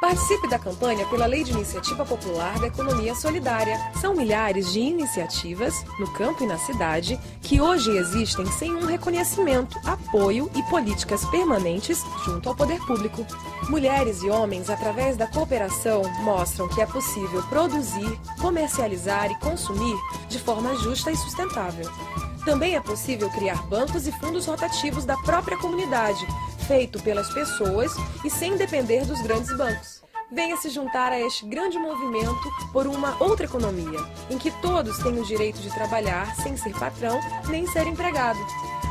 Participe da campanha pela Lei de Iniciativa Popular da Economia Solidária. São milhares de iniciativas, no campo e na cidade, que hoje existem sem um reconhecimento, apoio e políticas permanentes junto ao poder público. Mulheres e homens, através da cooperação, mostram que é possível produzir, comercializar e consumir de forma justa e sustentável. Também é possível criar bancos e fundos rotativos da própria comunidade, feito pelas pessoas e sem depender dos grandes bancos. Venha se juntar a este grande movimento por uma outra economia, em que todos têm o direito de trabalhar sem ser patrão nem ser empregado.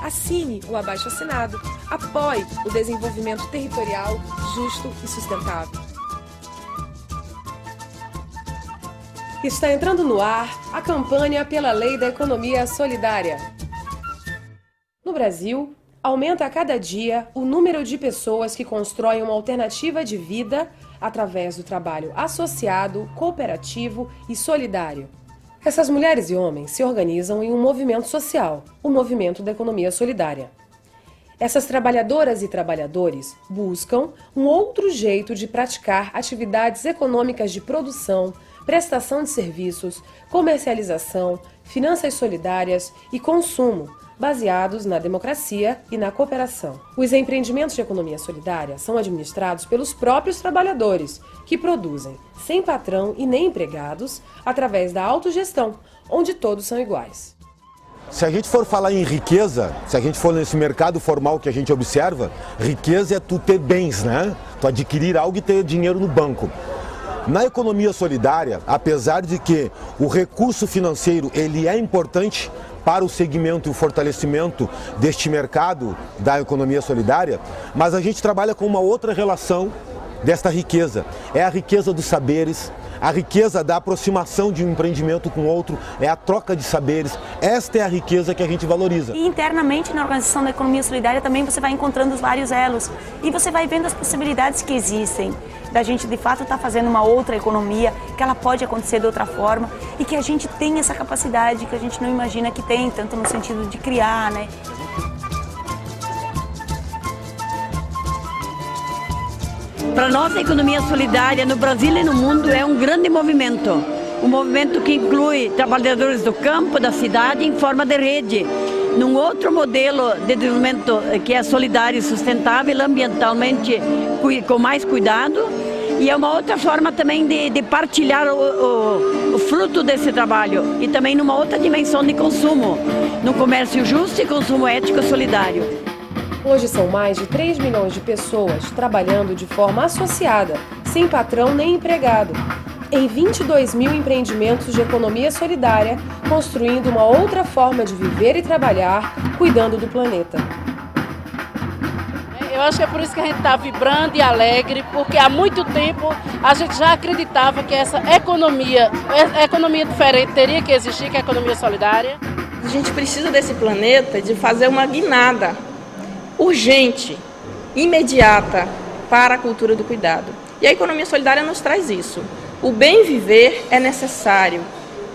Assine o abaixo-assinado. Apoie o desenvolvimento territorial justo e sustentável. Está entrando no ar a campanha pela Lei da Economia Solidária. No Brasil, aumenta a cada dia o número de pessoas que constroem uma alternativa de vida através do trabalho associado, cooperativo e solidário. Essas mulheres e homens se organizam em um movimento social, o Movimento da Economia Solidária. Essas trabalhadoras e trabalhadores buscam um outro jeito de praticar atividades econômicas de produção, prestação de serviços, comercialização, finanças solidárias e consumo, baseados na democracia e na cooperação. Os empreendimentos de economia solidária são administrados pelos próprios trabalhadores, que produzem, sem patrão e nem empregados, através da autogestão, onde todos são iguais. Se a gente for falar em riqueza, se a gente for nesse mercado formal que a gente observa, riqueza é tu ter bens, né? Tu adquirir algo e ter dinheiro no banco. Na economia solidária, apesar de que o recurso financeiro ele é importante para o segmento e o fortalecimento deste mercado da economia solidária, mas a gente trabalha com uma outra relação desta riqueza. É a riqueza dos saberes, a riqueza da aproximação de um empreendimento com outro, é a troca de saberes. Esta é a riqueza que a gente valoriza. E internamente na organização da economia solidária também você vai encontrando os vários elos e você vai vendo as possibilidades que existem da gente de fato estar fazendo uma outra economia, que ela pode acontecer de outra forma e que a gente tem essa capacidade que a gente não imagina que tem, tanto no sentido de criar, né? Para nós, a economia solidária no Brasil e no mundo é um grande movimento. Um movimento que inclui trabalhadores do campo, da cidade, em forma de rede. Num outro modelo de desenvolvimento que é solidário e sustentável, ambientalmente com mais cuidado. E é uma outra forma também de partilhar o fruto desse trabalho. E também numa outra dimensão de consumo. No comércio justo e consumo ético e solidário. Hoje são mais de 3 milhões de pessoas trabalhando de forma associada, sem patrão nem empregado, em 22 mil empreendimentos de economia solidária, construindo uma outra forma de viver e trabalhar, cuidando do planeta. Eu acho que é por isso que a gente está vibrando e alegre, porque há muito tempo a gente já acreditava que essa economia diferente teria que existir, que é a economia solidária. A gente precisa desse planeta de fazer uma guinada urgente, imediata, para a cultura do cuidado. E a economia solidária nos traz isso. O bem viver é necessário,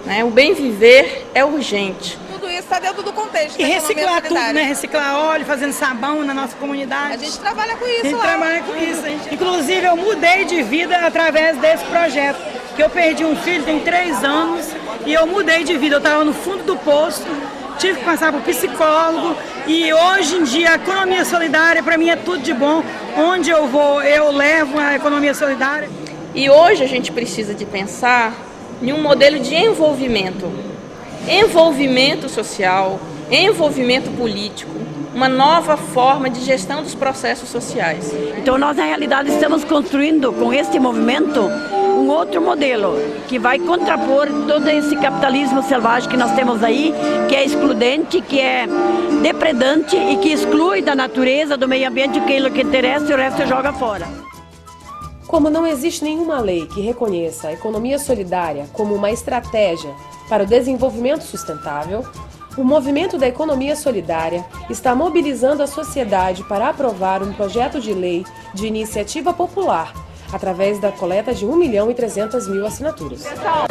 né? O bem viver é urgente. Tudo isso está dentro do contexto. E reciclar tudo, né? Reciclar óleo, fazendo sabão na nossa comunidade. A gente trabalha com isso. A gente trabalha com isso. Inclusive, eu mudei de vida através desse projeto. Que eu perdi um filho, tem 3 anos, e eu mudei de vida. Eu estava no fundo do poço, tive que passar por psicólogo, e hoje em dia a economia solidária para mim é tudo de bom. Onde eu vou, eu levo a economia solidária. E hoje a gente precisa de pensar em um modelo de envolvimento social, envolvimento político, uma nova forma de gestão dos processos sociais. Então nós, na realidade, estamos construindo com este movimento um outro modelo que vai contrapor todo esse capitalismo selvagem que nós temos aí, que é excludente, que é depredante e que exclui da natureza, do meio ambiente, aquilo que interessa e o resto joga fora. Como não existe nenhuma lei que reconheça a economia solidária como uma estratégia para o desenvolvimento sustentável, o Movimento da Economia Solidária está mobilizando a sociedade para aprovar um projeto de lei de iniciativa popular, através da coleta de 1.300.000 assinaturas. Pessoal,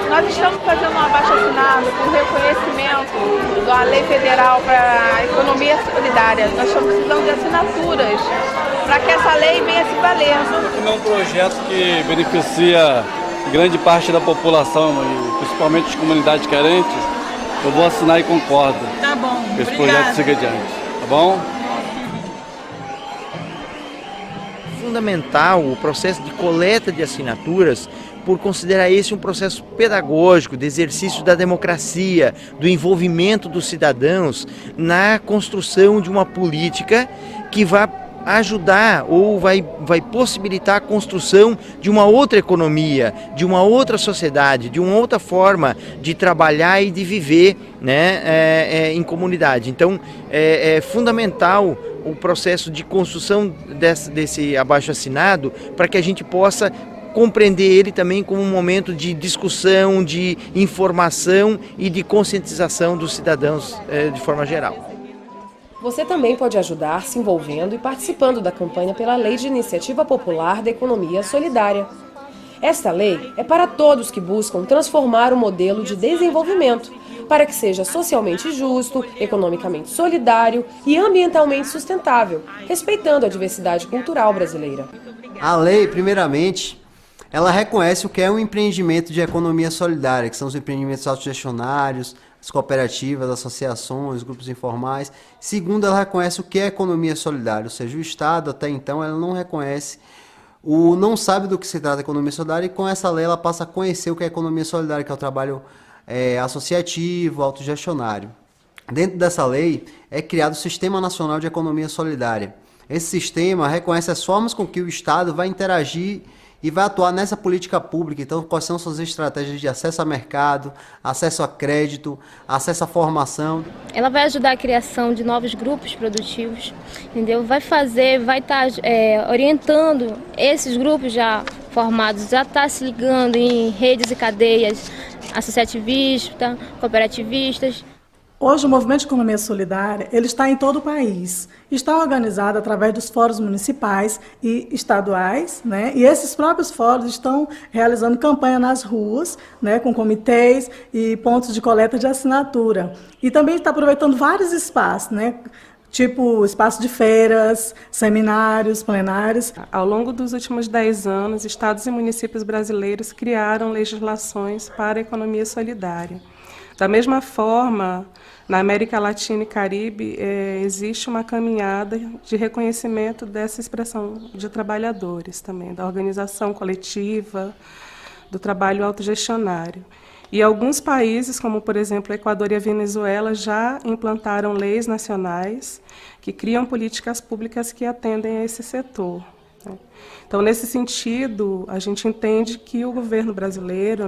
nós estamos fazendo um abaixo-assinado com reconhecimento da Lei Federal para a Economia Solidária. Nós estamos precisando de assinaturas para que essa lei venha se valer. Como é um projeto que beneficia grande parte da população, e principalmente as comunidades carentes, eu vou assinar e concordo. Tá bom, que esse projeto siga adiante, tá bom? Fundamental o processo de coleta de assinaturas, por considerar esse um processo pedagógico, de exercício da democracia, do envolvimento dos cidadãos na construção de uma política que vai ajudar ou vai possibilitar a construção de uma outra economia, de uma outra sociedade, de uma outra forma de trabalhar e de viver, né, em comunidade. Então é fundamental o processo de construção desse abaixo-assinado para que a gente possa compreender ele também como um momento de discussão, de informação e de conscientização dos cidadãos de forma geral. Você também pode ajudar se envolvendo e participando da campanha pela Lei de Iniciativa Popular da Economia Solidária. Esta lei é para todos que buscam transformar o modelo de desenvolvimento para que seja socialmente justo, economicamente solidário e ambientalmente sustentável, respeitando a diversidade cultural brasileira. A lei, primeiramente, ela reconhece o que é um empreendimento de economia solidária, que são os empreendimentos autogestionários, as cooperativas, associações, grupos informais. Segundo, ela reconhece o que é economia solidária, ou seja, o Estado até então ela não reconhece, não sabe do que se trata a economia solidária, e com essa lei ela passa a conhecer o que é economia solidária, que é o trabalho associativo, autogestionário. Dentro dessa lei é criado o Sistema Nacional de Economia Solidária. Esse sistema reconhece as formas com que o Estado vai interagir e vai atuar nessa política pública. Então, quais são suas estratégias de acesso a mercado, acesso a crédito, acesso à formação. Ela vai ajudar a criação de novos grupos produtivos, entendeu? Vai estar orientando esses grupos já formados, já está se ligando em redes e cadeias associativistas, cooperativistas. Hoje o Movimento de Economia Solidária ele está em todo o país. Está organizado através dos fóruns municipais e estaduais, né? E esses próprios fóruns estão realizando campanha nas ruas, né? Com comitês e pontos de coleta de assinatura. E também está aproveitando vários espaços, né? Tipo espaço de feiras, seminários, plenários. Ao longo dos últimos 10 anos, estados e municípios brasileiros criaram legislações para a economia solidária. Da mesma forma, na América Latina e Caribe, existe uma caminhada de reconhecimento dessa expressão de trabalhadores também, da organização coletiva, do trabalho autogestionário. E alguns países, como por exemplo o Equador e a Venezuela, já implantaram leis nacionais que criam políticas públicas que atendem a esse setor. Então, nesse sentido, a gente entende que o governo brasileiro,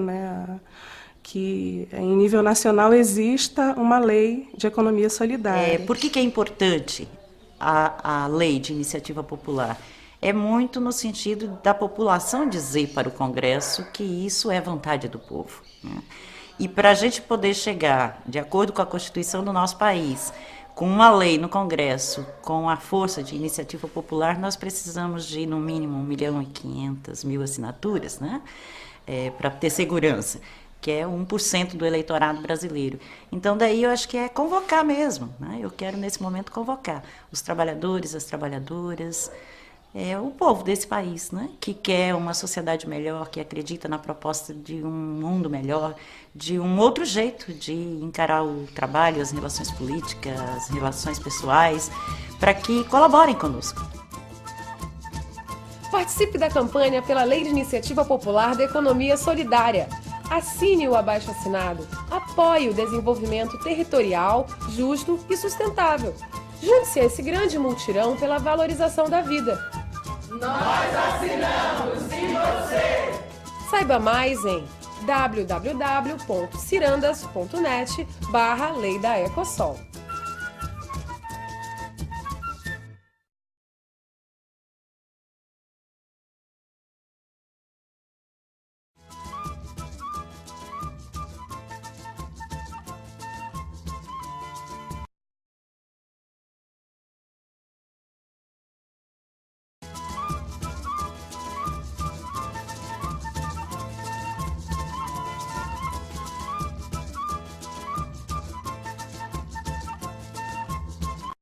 que em nível nacional exista uma lei de economia solidária. Por que é importante a lei de iniciativa popular? É muito no sentido da população dizer para o Congresso que isso é vontade do povo, né? E para a gente poder chegar, de acordo com a Constituição do nosso país, com uma lei no Congresso, com a força de iniciativa popular, nós precisamos de, no mínimo, 1.500.000 assinaturas, né? Para ter segurança, que é 1% do eleitorado brasileiro. Então, daí eu acho que é convocar mesmo, né? Eu quero, nesse momento, convocar os trabalhadores, as trabalhadoras, o povo desse país, né? Que quer uma sociedade melhor, que acredita na proposta de um mundo melhor, de um outro jeito de encarar o trabalho, as relações políticas, as relações pessoais, para que colaborem conosco. Participe da campanha pela Lei de Iniciativa Popular da Economia Solidária. Assine o abaixo-assinado. Apoie o desenvolvimento territorial, justo e sustentável. Junte-se a esse grande mutirão pela valorização da vida. Nós assinamos e você! Saiba mais em www.cirandas.net/Lei da Ecosol.